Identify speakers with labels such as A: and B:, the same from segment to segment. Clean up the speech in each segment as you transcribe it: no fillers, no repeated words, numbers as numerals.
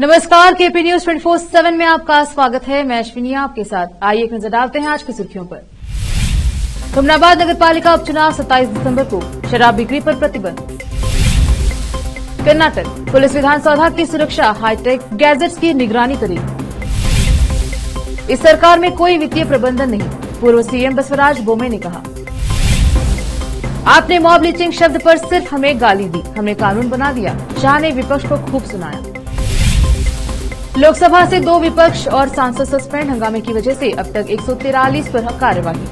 A: नमस्कार, KP news 24/7 में आपका स्वागत है। मैं अश्विनी आपके साथ। आइए एक नजर डालते हैं आज की सुर्खियों पर। हुमनाबाद नगरपालिका उपचुनाव 27 दिसंबर को, शराब बिक्री पर प्रतिबंध। कर्नाटक पुलिस विधानसौधा की सुरक्षा हाईटेक गैजेट्स की निगरानी करेगी। इस सरकार में कोई वित्तीय प्रबंधन नहीं, पूर्व सीएम बसवराज बोम्मे ने कहा। आपने मॉब लिंचिंग शब्द पर सिर्फ हमें गाली दी, हमने कानून बना दिया, शाह ने विपक्ष को खूब सुनाया। लोकसभा से 2 विपक्ष और सांसद सस्पेंड, हंगामे की वजह से अब तक 143 पर कार्यवाही।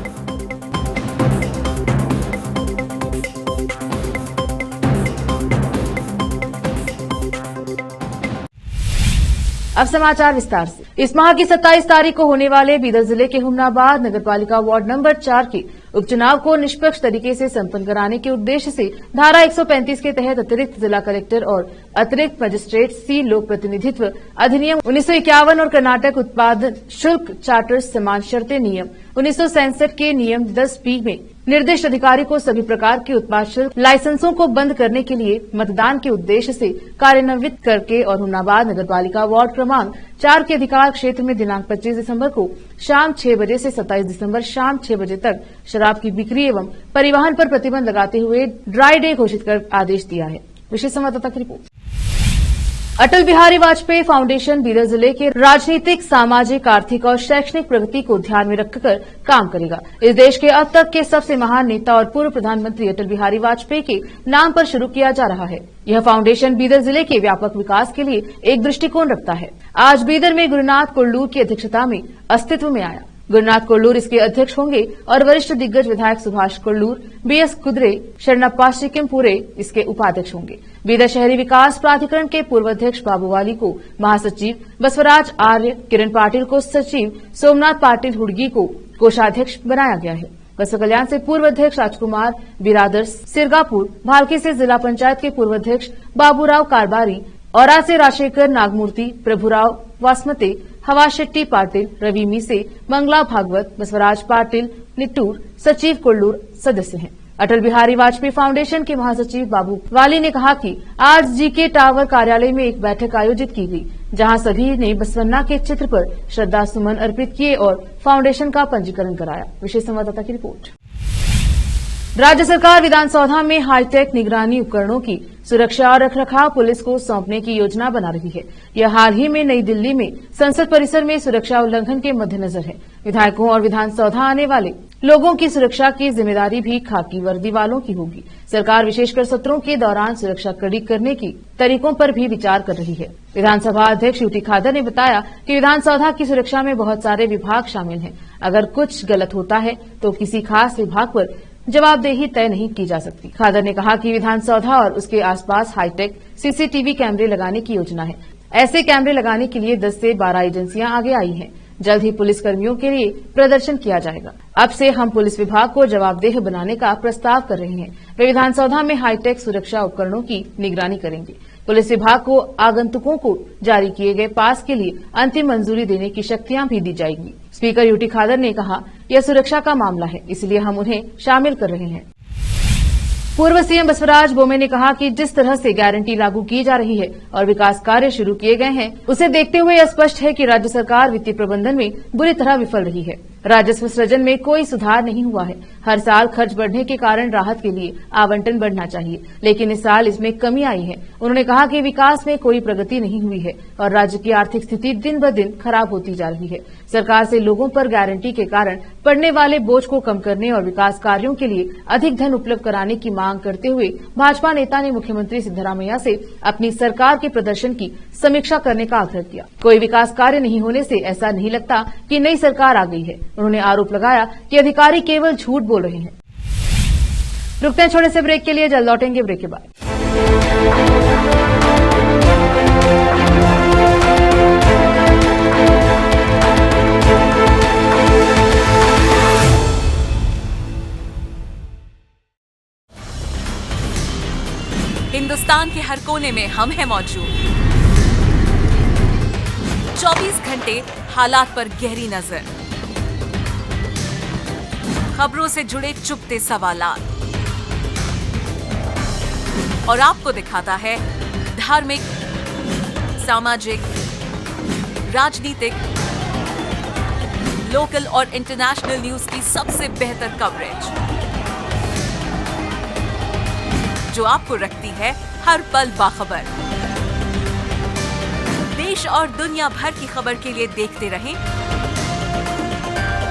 A: अब समाचार विस्तार से। इस माह की 27 तारीख को होने वाले बीदर जिले के हुमनाबाद नगरपालिका वार्ड नंबर 4 के उपचुनाव को निष्पक्ष तरीके से संपन्न कराने के उद्देश्य से धारा 135 के तहत अतिरिक्त जिला कलेक्टर और अतिरिक्त मजिस्ट्रेट सी लोक प्रतिनिधित्व अधिनियम 1951 और कर्नाटक उत्पादन शुल्क चार्टर समान शर्तें नियम 1967 के नियम 10B में निर्दिष्ट अधिकारी को सभी प्रकार के उत्पाद शुल्क लाइसेंसों को बंद करने के लिए मतदान के उद्देश्य से कार्यान्वित करके और हुमनाबाद नगरपालिका वार्ड क्रमांक 4 के अधिकार क्षेत्र में दिनांक 25 दिसंबर को शाम 6 बजे से 27 दिसंबर शाम 6 बजे तक शराब की बिक्री एवं परिवहन पर प्रतिबंध लगाते हुए ड्राई डे घोषित कर आदेश दिया है। विशेष संवाददाता की रिपोर्ट। अटल बिहारी वाजपेयी फाउंडेशन बीदर जिले के राजनीतिक, सामाजिक, आर्थिक और शैक्षणिक प्रगति को ध्यान में रखकर काम करेगा। इस देश के अब तक के सबसे महान नेता और पूर्व प्रधानमंत्री अटल बिहारी वाजपेयी के नाम पर शुरू किया जा रहा है। यह फाउंडेशन बीदर जिले के व्यापक विकास के लिए एक दृष्टिकोण रखता है। आज बीदर में गुरुनाथ कुल्लूर की अध्यक्षता में अस्तित्व में आया। गुरुनाथ कुल्लूर इसके अध्यक्ष होंगे और वरिष्ठ दिग्गज विधायक सुभाष कुल्लूर, बीएस कुदरे, शरणप्पा सिक्किमपुरे इसके उपाध्यक्ष होंगे। बीदर शहरी विकास प्राधिकरण के पूर्व अध्यक्ष बाबूवाली को महासचिव, बसवराज आर्य, किरण पाटिल को सचिव, सोमनाथ पाटिल हुड़गी को कोषाध्यक्ष बनाया गया है। बसव कल्याण से पूर्व अध्यक्ष राजकुमार बिरादर सिरगापुर, भालकी से जिला पंचायत के पूर्व अध्यक्ष बाबूराव कारबारी, औरा से राजशेखर नागमूर्ति, प्रभुराव वासमते, हवा शेट्टी पाटिल, रवि मीसे, मंगला भागवत, बसवराज पाटिल निट्टूर, सचिव कुल्लूर सदस्य हैं। अटल बिहारी वाजपेयी फाउंडेशन के महासचिव बाबू वाली ने कहा कि आज जीके टावर कार्यालय में एक बैठक आयोजित की गई, जहां सभी ने बसवन्ना के चित्र पर श्रद्धा सुमन अर्पित किए और फाउंडेशन का पंजीकरण कराया। विशेष संवाददाता की रिपोर्ट। राज्य सरकार विधानसौधा में हाईटेक निगरानी उपकरणों की सुरक्षा और रखरखाव पुलिस को सौंपने की योजना बना रही है। यह हाल ही में नई दिल्ली में संसद परिसर में सुरक्षा उल्लंघन के मद्देनजर है। विधायकों और विधानसौधा आने वाले लोगों की सुरक्षा की जिम्मेदारी भी खाकी वर्दी वालों की होगी। सरकार विशेषकर सत्रों के दौरान सुरक्षा कड़ी करने की तरीकों पर भी विचार कर रही है। विधानसभा अध्यक्ष यूटी खादर ने बताया कि विधानसौधा की सुरक्षा में बहुत सारे विभाग शामिल हैं। अगर कुछ गलत होता है तो किसी खास विभाग पर जवाबदेही तय नहीं की जा सकती। खादर ने कहा कि विधानसौधा और उसके आसपास हाईटेक सीसीटीवी कैमरे लगाने की योजना है। ऐसे कैमरे लगाने के लिए 10 से 12 एजेंसियां आगे आई हैं। जल्द ही पुलिस कर्मियों के लिए प्रदर्शन किया जाएगा। अब से हम पुलिस विभाग को जवाबदेह बनाने का प्रस्ताव कर रहे हैं। वे विधानसौधा में हाईटेक सुरक्षा उपकरणों की निगरानी करेंगे। पुलिस विभाग को आगंतुकों को जारी किए गए पास के लिए अंतिम मंजूरी देने की शक्तियां भी दी जाएंगी। स्पीकर यूटी खादर ने कहा, यह सुरक्षा का मामला है, इसलिए हम उन्हें शामिल कर रहे हैं। पूर्व सीएम बसवराज बोम्मे ने कहा कि जिस तरह से गारंटी लागू की जा रही है और विकास कार्य शुरू किए गए हैं, उसे देखते हुए यह स्पष्ट है कि राज्य सरकार वित्तीय प्रबंधन में बुरी तरह विफल रही है। राजस्व सृजन में कोई सुधार नहीं हुआ है। हर साल खर्च बढ़ने के कारण राहत के लिए आवंटन बढ़ना चाहिए, लेकिन इस साल इसमें कमी आई है। उन्होंने कहा कि विकास में कोई प्रगति नहीं हुई है और राज्य की आर्थिक स्थिति दिन ब दिन खराब होती जा रही है। सरकार से लोगों पर गारंटी के कारण पड़ने वाले बोझ को कम करने और विकास कार्यों के लिए अधिक धन उपलब्ध कराने की मांग करते हुए भाजपा नेता ने मुख्यमंत्री सिद्धरामैया से अपनी सरकार के प्रदर्शन की समीक्षा करने का आग्रह किया। कोई विकास कार्य नहीं होने से ऐसा नहीं लगता कि नई सरकार आ गई है। उन्होंने आरोप लगाया कि अधिकारी केवल झूठ बोल रहे हैं। रुकते हैं छोटे से ब्रेक के लिए, जल्द लौटेंगे ब्रेक के बाद।
B: हिंदुस्तान के हर कोने में हम हैं मौजूद। 24 घंटे हालात पर गहरी नजर, खबरों से जुड़े चुपते सवालात और आपको दिखाता है धार्मिक, सामाजिक, राजनीतिक, लोकल और इंटरनेशनल न्यूज की सबसे बेहतर कवरेज, जो आपको रखती है हर पल बाखबर। देश और दुनिया भर की खबर के लिए देखते रहें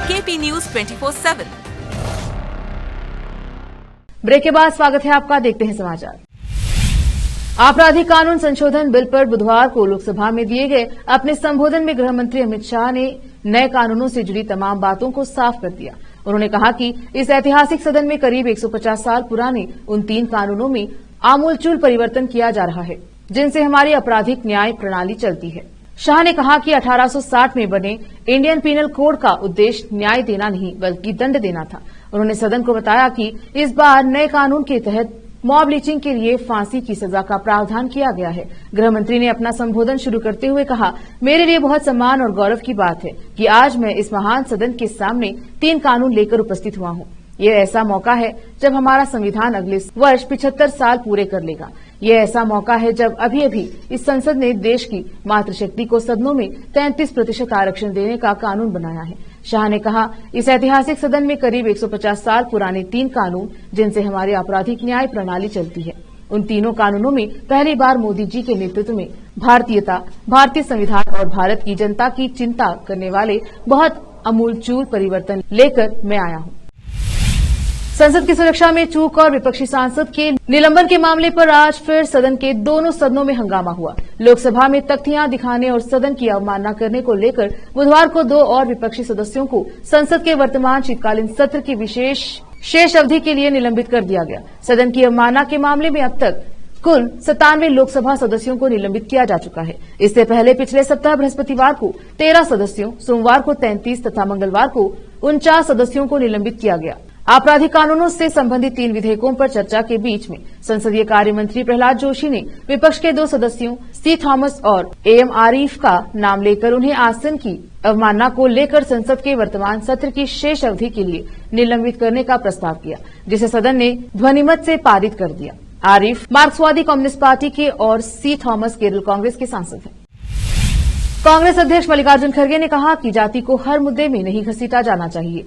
B: केपी न्यूज 24/7।
A: ब्रेक के बाद स्वागत है आपका, देखते हैं समाचार। आपराधिक कानून संशोधन बिल पर बुधवार को लोकसभा में दिए गए अपने संबोधन में गृह मंत्री अमित शाह ने नए कानूनों से जुड़ी तमाम बातों को साफ कर दिया। उन्होंने कहा कि इस ऐतिहासिक सदन में करीब 150 साल पुराने उन 3 कानूनों में आमूलचूल परिवर्तन किया जा रहा है जिनसे हमारी आपराधिक न्याय प्रणाली चलती है। शाह ने कहा कि 1860 में बने इंडियन पीनल कोड का उद्देश्य न्याय देना नहीं बल्कि दंड देना था। उन्होंने सदन को बताया कि इस बार नए कानून के तहत मॉब लिंचिंग के लिए फांसी की सजा का प्रावधान किया गया है। गृह मंत्री ने अपना संबोधन शुरू करते हुए कहा, मेरे लिए बहुत सम्मान और गौरव की बात है कि आज मैं इस महान सदन के सामने 3 कानून लेकर उपस्थित हुआ हूं। ये ऐसा मौका है जब हमारा संविधान अगले वर्ष 75 साल पूरे कर लेगा। ये ऐसा मौका है जब अभी अभी इस संसद ने देश की मातृशक्ति को सदनों में 33% आरक्षण देने का कानून बनाया है। शाह ने कहा, इस ऐतिहासिक सदन में करीब 150 साल पुराने 3 कानून जिनसे हमारी आपराधिक न्याय प्रणाली चलती है, उन तीनों कानूनों में पहली बार मोदी जी के नेतृत्व में भारतीयता, भारतीय संविधान और भारत की जनता की चिंता करने वाले बहुत आमूलचूल परिवर्तन लेकर मैं आया हूं। संसद की सुरक्षा में चूक और विपक्षी सांसद के निलंबन के मामले पर आज फिर सदन के दोनों सदनों में हंगामा हुआ। लोकसभा में तख्तियां दिखाने और सदन की अवमानना करने को लेकर बुधवार को 2 और विपक्षी सदस्यों को संसद के वर्तमान शीतकालीन सत्र की शेष अवधि के लिए निलंबित कर दिया गया। सदन की अवमानना के मामले में अब तक कुल 97 लोकसभा सदस्यों को निलंबित किया जा चुका है। इससे पहले पिछले सप्ताह बृहस्पतिवार को 13 सदस्यों, सोमवार को 33 तथा मंगलवार को 49 सदस्यों को निलंबित किया गया। आपराधिक कानूनों से संबंधित 3 विधेयकों पर चर्चा के बीच में संसदीय कार्य मंत्री प्रहलाद जोशी ने विपक्ष के 2 सदस्यों सी थॉमस और एएम आरिफ का नाम लेकर उन्हें आसन की अवमानना को लेकर संसद के वर्तमान सत्र की शेष अवधि के लिए निलंबित करने का प्रस्ताव किया, जिसे सदन ने ध्वनिमत से पारित कर दिया। आरिफ मार्क्सवादी कम्युनिस्ट पार्टी के और सी थॉमस केरल कांग्रेस के सांसद हैं। कांग्रेस अध्यक्ष मल्लिकार्जुन खड़गे ने कहा कि जाति को हर मुद्दे में नहीं घसीटा जाना चाहिए।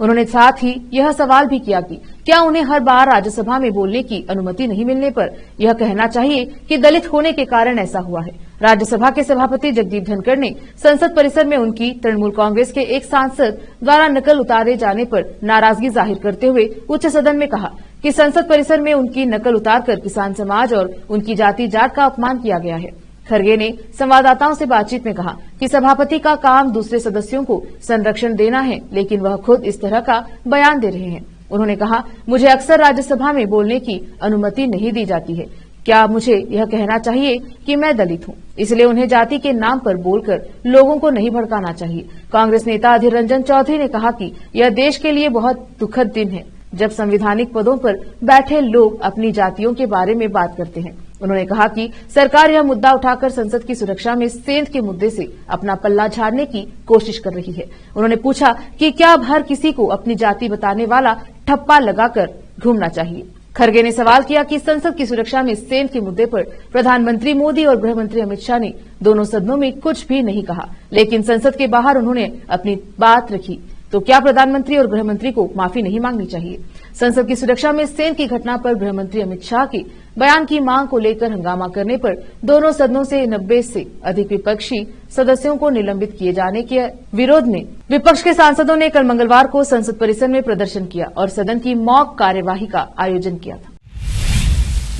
A: उन्होंने साथ ही यह सवाल भी किया कि क्या उन्हें हर बार राज्यसभा में बोलने की अनुमति नहीं मिलने पर यह कहना चाहिए कि दलित होने के कारण ऐसा हुआ है। राज्यसभा के सभापति जगदीप धनखड़ ने संसद परिसर में उनकी तृणमूल कांग्रेस के एक सांसद द्वारा नकल उतारे जाने पर नाराजगी जाहिर करते हुए उच्च सदन में कहा कि संसद परिसर में उनकी नकल उतारकर किसान समाज और उनकी जाति जाट का अपमान किया गया है। खड़गे ने संवाददाताओं से बातचीत में कहा कि सभापति का काम दूसरे सदस्यों को संरक्षण देना है, लेकिन वह खुद इस तरह का बयान दे रहे हैं। उन्होंने कहा, मुझे अक्सर राज्यसभा में बोलने की अनुमति नहीं दी जाती है। क्या मुझे यह कहना चाहिए कि मैं दलित हूं, इसलिए उन्हें जाति के नाम पर बोलकर लोगों को नहीं भड़काना चाहिए। कांग्रेस नेता अधीर रंजन चौधरी ने कहा कि यह देश के लिए बहुत दुखद दिन है जब संवैधानिक पदों पर बैठे लोग अपनी जातियों के बारे में बात करते हैं। उन्होंने कहा कि सरकार यह मुद्दा उठाकर संसद की सुरक्षा में सेंध के मुद्दे से अपना पल्ला झाड़ने की कोशिश कर रही है। उन्होंने पूछा कि क्या अब हर किसी को अपनी जाति बताने वाला ठप्पा लगाकर घूमना चाहिए। खड़गे ने सवाल किया कि संसद की सुरक्षा में सेंध के मुद्दे पर प्रधानमंत्री मोदी और गृह मंत्री अमित शाह ने दोनों सदनों में कुछ भी नहीं कहा, लेकिन संसद के बाहर उन्होंने अपनी बात रखी, तो क्या प्रधानमंत्री और गृह मंत्री को माफी नहीं मांगनी चाहिए। संसद की सुरक्षा में सेंध की घटना पर गृह मंत्री अमित शाह के बयान की मांग को लेकर हंगामा करने पर दोनों सदनों से 90 से अधिक विपक्षी सदस्यों को निलंबित किए जाने के विरोध में विपक्ष के सांसदों ने कल मंगलवार को संसद परिसर में प्रदर्शन किया और सदन की मॉक कार्यवाही का आयोजन किया था।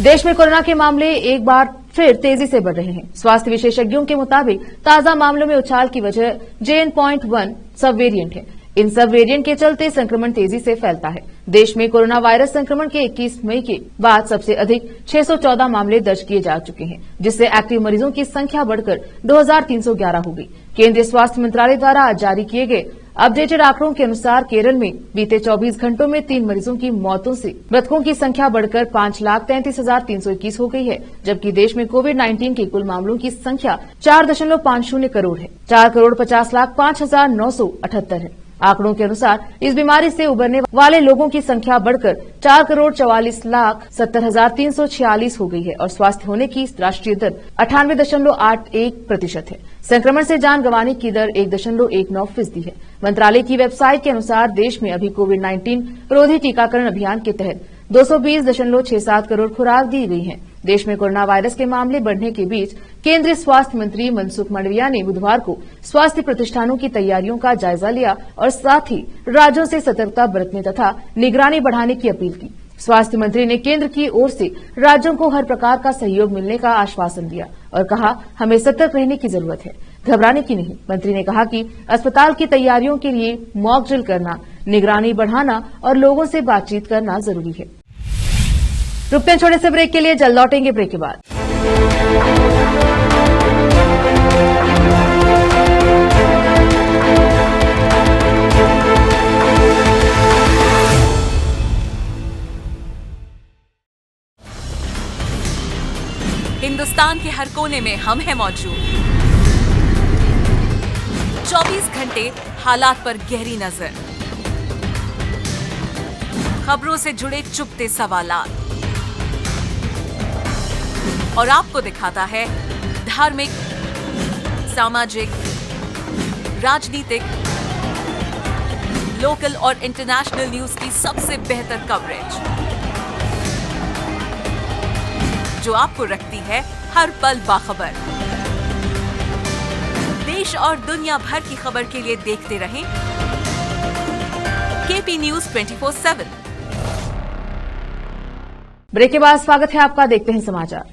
A: देश में कोरोना के मामले एक बार फिर तेजी से बढ़ रहे हैं। स्वास्थ्य विशेषज्ञों के मुताबिक ताजा मामलों में उछाल की वजह JN.1 सब वेरिएंट है। इन सब वेरिएंट के चलते संक्रमण तेजी से फैलता है। देश में कोरोना वायरस संक्रमण के 21 मई के बाद सबसे अधिक 614 मामले दर्ज किए जा चुके हैं, जिससे एक्टिव मरीजों की संख्या बढ़कर 2311 हो गई। केंद्रीय स्वास्थ्य मंत्रालय द्वारा आज जारी किए गए अपडेटेड आंकड़ों के अनुसार केरल में बीते 24 घंटों में 3 मरीजों की मौतों से मृतकों की संख्या बढ़कर 5,33,321 हो गई है, जबकि देश में कोविड-19 के कुल मामलों की संख्या 4.50 करोड़ है। 4,50,05,978 है। आंकड़ों के अनुसार इस बीमारी से उबरने वाले लोगों की संख्या बढ़कर 4,44,70,346 हो गई है और स्वस्थ होने की राष्ट्रीय दर 98.81% है। संक्रमण से जान गंवाने की दर 1.19% है। मंत्रालय की वेबसाइट के अनुसार देश में अभी कोविड-19 विरोधी टीकाकरण अभियान के तहत 220.67 करोड़ खुराक दी गई है। देश में कोरोना वायरस के मामले बढ़ने के बीच केंद्रीय स्वास्थ्य मंत्री मनसुख मांडविया ने बुधवार को स्वास्थ्य प्रतिष्ठानों की तैयारियों का जायजा लिया और साथ ही राज्यों से सतर्कता बरतने तथा निगरानी बढ़ाने की अपील की। स्वास्थ्य मंत्री ने केंद्र की ओर से राज्यों को हर प्रकार का सहयोग मिलने का आश्वासन दिया और कहा, हमें सतर्क रहने की जरूरत है, घबराने की नहीं। मंत्री ने कहा कि अस्पताल की तैयारियों के लिए मॉक ड्रिल करना, निगरानी बढ़ाना और लोगों से बातचीत करना जरूरी है। रुकते हैं छोटे से ब्रेक के लिए, जल्द लौटेंगे ब्रेक के बाद।
B: हिंदुस्तान के हर कोने में हम हैं मौजूद। 24 घंटे हालात पर गहरी नजर, खबरों से जुड़े चुपते सवालात और आपको दिखाता है धार्मिक, सामाजिक, राजनीतिक, लोकल और इंटरनेशनल न्यूज की सबसे बेहतर कवरेज जो आपको रखती है हर पल बाखबर। देश और दुनिया भर की खबर के लिए देखते रहें केपी न्यूज 24/7।
A: ब्रेक के बाद स्वागत है आपका, देखते हैं समाचार।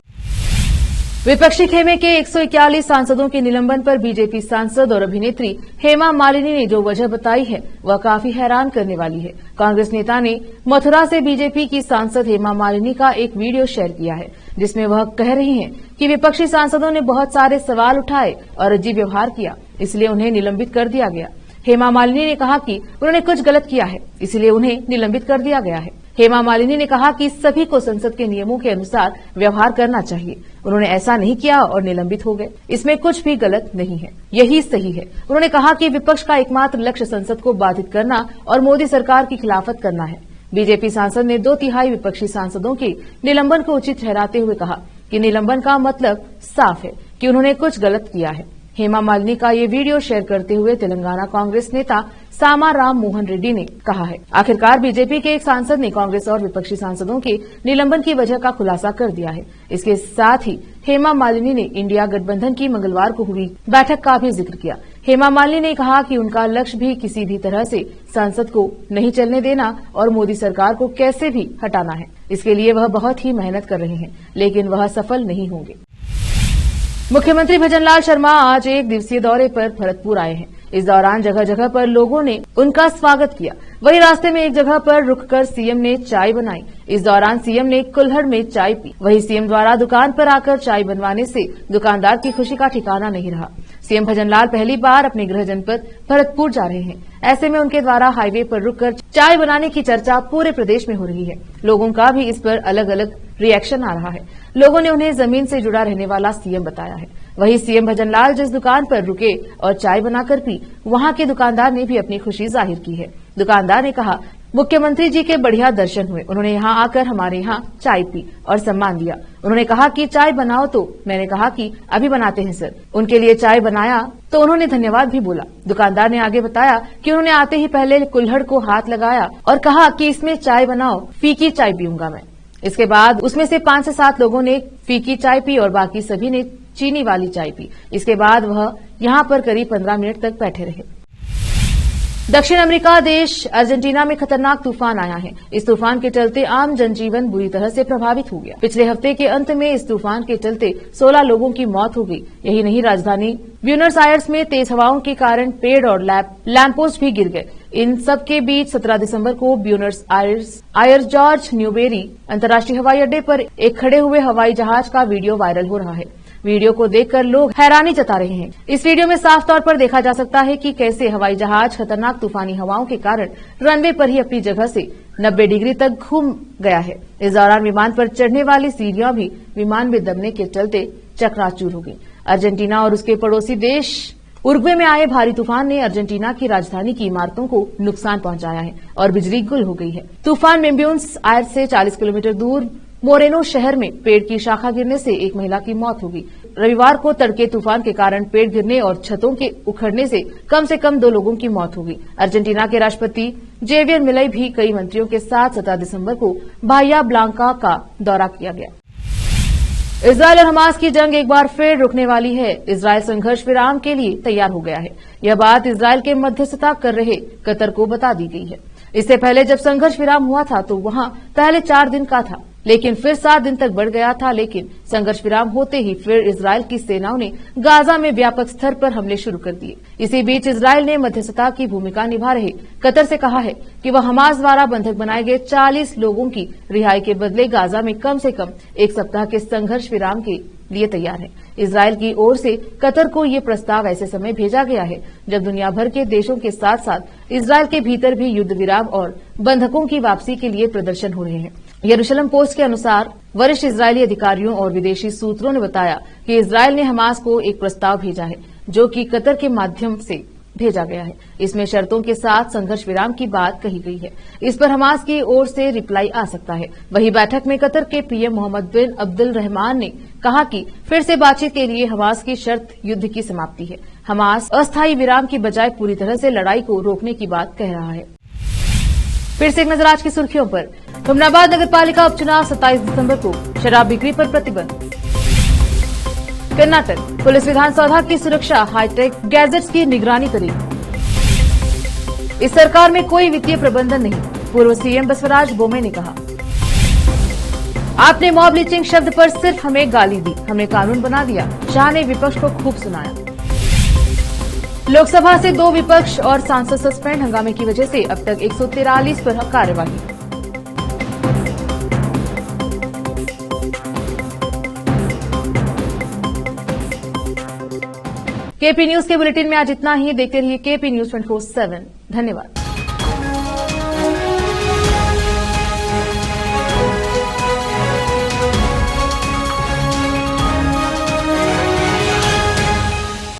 A: विपक्षी खेमे के 141 सांसदों के निलंबन पर बीजेपी सांसद और अभिनेत्री हेमा मालिनी ने जो वजह बताई है वह काफी हैरान करने वाली है। कांग्रेस नेता ने मथुरा से बीजेपी की सांसद हेमा मालिनी का एक वीडियो शेयर किया है जिसमें वह कह रही हैं कि विपक्षी सांसदों ने बहुत सारे सवाल उठाए और अजीब व्यवहार किया, इसलिए उन्हें निलंबित कर दिया गया। हेमा मालिनी ने कहा कि उन्होंने कुछ गलत किया है, इसलिए उन्हें निलंबित कर दिया गया है। हेमा मालिनी ने कहा कि सभी को संसद के नियमों के अनुसार व्यवहार करना चाहिए। उन्होंने ऐसा नहीं किया और निलंबित हो गए, इसमें कुछ भी गलत नहीं है, यही सही है। उन्होंने कहा कि विपक्ष का एकमात्र लक्ष्य संसद को बाधित करना और मोदी सरकार की खिलाफत करना है। बीजेपी सांसद ने 2/3 विपक्षी सांसदों के निलंबन को उचित ठहराते हुए कहा कि निलंबन का मतलब साफ है कि उन्होंने कुछ गलत किया है। हेमा मालिनी का ये वीडियो शेयर करते हुए तेलंगाना कांग्रेस नेता सामा राम मोहन रेड्डी ने कहा है, आखिरकार बीजेपी के एक सांसद ने कांग्रेस और विपक्षी सांसदों के निलंबन की वजह का खुलासा कर दिया है। इसके साथ ही हेमा मालिनी ने इंडिया गठबंधन की मंगलवार को हुई बैठक का भी जिक्र किया। हेमा मालिनी ने कहा कि उनका लक्ष्य भी किसी भी तरह से संसद को नहीं चलने देना और मोदी सरकार को कैसे भी हटाना है। इसके लिए वह बहुत ही मेहनत कर रहे हैं, लेकिन वह सफल नहीं होंगे। मुख्यमंत्री भजनलाल शर्मा आज एक दिवसीय दौरे पर भरतपुर आए हैं। इस दौरान जगह जगह पर लोगों ने उनका स्वागत किया। वहीं रास्ते में एक जगह पर रुककर सीएम ने चाय बनाई। इस दौरान सीएम ने कुल्हड़ में चाय पी। वहीं सीएम द्वारा दुकान पर आकर चाय बनवाने से दुकानदार की खुशी का ठिकाना नहीं रहा। सीएम भजनलाल पहली बार अपने गृह जनपद भरतपुर जा रहे हैं। ऐसे में उनके द्वारा हाईवे पर रुककर चाय बनाने की चर्चा पूरे प्रदेश में हो रही है। लोगों का भी इस पर अलग अलग रिएक्शन आ रहा है। लोगों ने उन्हें जमीन से जुड़ा रहने वाला सीएम बताया है। वहीं सीएम भजनलाल जिस दुकान पर रुके और चाय बनाकर पी, वहां के दुकानदार ने भी अपनी खुशी जाहिर की है। दुकानदार ने कहा, मुख्यमंत्री जी के बढ़िया दर्शन हुए, उन्होंने यहाँ आकर हमारे यहाँ चाय पी और सम्मान दिया। उन्होंने कहा कि चाय बनाओ, तो मैंने कहा कि अभी बनाते हैं सर। उनके लिए चाय बनाया तो उन्होंने धन्यवाद भी बोला। दुकानदार ने आगे बताया कि उन्होंने आते ही पहले कुल्हड़ को हाथ लगाया और कहा कि इसमें चाय बनाओ, फीकी चाय पीऊंगा मैं। इसके बाद उसमें से 5 से 7 लोगों ने फीकी चाय पी और बाकी सभी ने चीनी वाली चाय पी। इसके बाद वह यहाँ पर करीब 15 मिनट तक बैठे रहे। दक्षिण अमेरिका देश अर्जेंटीना में खतरनाक तूफान आया है। इस तूफान के चलते आम जनजीवन बुरी तरह से प्रभावित हो गया। पिछले हफ्ते के अंत में इस तूफान के चलते 16 लोगों की मौत हो गई। यही नहीं, राजधानी ब्यूनस आयर्स में तेज हवाओं के कारण पेड़ और लैंपपोस्ट भी गिर गए। इन सब के बीच 17 दिसंबर को ब्यूनस आयर्स जॉर्ज न्यूबेरी अंतर्राष्ट्रीय हवाई अड्डे पर एक खड़े हुए हवाई जहाज का वीडियो वायरल हो रहा है। वीडियो को देखकर लोग हैरानी जता रहे हैं। इस वीडियो में साफ तौर पर देखा जा सकता है कि कैसे हवाई जहाज खतरनाक तूफानी हवाओं के कारण रनवे पर ही अपनी जगह से 90 डिग्री तक घूम गया है। इस दौरान विमान पर चढ़ने वाली सीढ़ियां भी विमान में दबने के चलते चकनाचूर हो गई। अर्जेंटीना और उसके पड़ोसी देश उरुग्वे में आए भारी तूफान ने अर्जेंटीना की राजधानी की इमारतों को नुकसान पहुंचाया है और बिजली गुल हो गई है। तूफान मेम्ब्यून्स आयर्स से 40 किलोमीटर दूर मोरेनो शहर में पेड़ की शाखा गिरने से एक महिला की मौत हो गई। रविवार को तड़के तूफान के कारण पेड़ गिरने और छतों के उखड़ने से कम 2 लोगों की मौत हो गई। अर्जेंटीना के राष्ट्रपति जेवियर मिलई भी कई मंत्रियों के साथ 17 दिसंबर को बाहिया ब्लांका का दौरा किया गया। इजरायल और हमास की जंग एक बार फिर रुकने वाली है। इजरायल संघर्ष विराम के लिए तैयार हो गया है। यह बात इजरायल के मध्यस्थता कर रहे कतर को बता दी गई है। इससे पहले जब संघर्ष विराम हुआ था तो वहां पहले 4 दिन का था, लेकिन फिर 7 दिन तक बढ़ गया था। लेकिन संघर्ष विराम होते ही फिर इजरायल की सेनाओं ने गाजा में व्यापक स्तर पर हमले शुरू कर दिए। इसी बीच इजरायल ने मध्यस्थता की भूमिका निभा रहे कतर से कहा है कि वह हमास द्वारा बंधक बनाए गए 40 लोगों की रिहाई के बदले गाजा में कम से कम 1 सप्ताह के संघर्ष विराम के लिए तैयार है। इजरायल की ओर से कतर को ये प्रस्ताव ऐसे समय भेजा गया है जब दुनिया भर के देशों के साथ साथ इजरायल के भीतर भी युद्ध विराम और बंधकों की वापसी के लिए प्रदर्शन हो रहे हैं। यरूशलेम पोस्ट के अनुसार वरिष्ठ इजरायली अधिकारियों और विदेशी सूत्रों ने बताया कि इजरायल ने हमास को एक प्रस्ताव भेजा है जो कि कतर के माध्यम से भेजा गया है। इसमें शर्तों के साथ संघर्ष विराम की बात कही गई है। इस पर हमास की ओर से रिप्लाई आ सकता है। वही बैठक में कतर के पीएम मोहम्मद बिन अब्दुल रहमान ने कहा कि फिर से बातचीत के लिए हमास की शर्त युद्ध की समाप्ति है। हमास अस्थायी विराम की बजाय पूरी तरह से लड़ाई को रोकने की बात कह रहा है। फिर से एक नजर आज की सुर्खियों पर। हुमनाबाद नगरपालिका उपचुनाव 27 दिसंबर को, शराब बिक्री पर प्रतिबंध। कर्नाटक पुलिस विधानसौधा की सुरक्षा हाईटेक गैजेट्स की निगरानी करेगी। इस सरकार में कोई वित्तीय प्रबंधन नहीं, पूर्व सीएम बसवराज बोम्मे ने कहा। आपने मॉब लिंचिंग शब्द पर सिर्फ हमें गाली दी, हमने कानून बना दिया, शाह ने विपक्ष को खूब सुनाया। लोकसभा से 2 विपक्ष और सांसद सस्पेंड, हंगामे की वजह से अब तक 143 पर कार्यवाही। केपी न्यूज के बुलेटिन में आज इतना ही। देखते रहिए केपी न्यूज 24/7। धन्यवाद।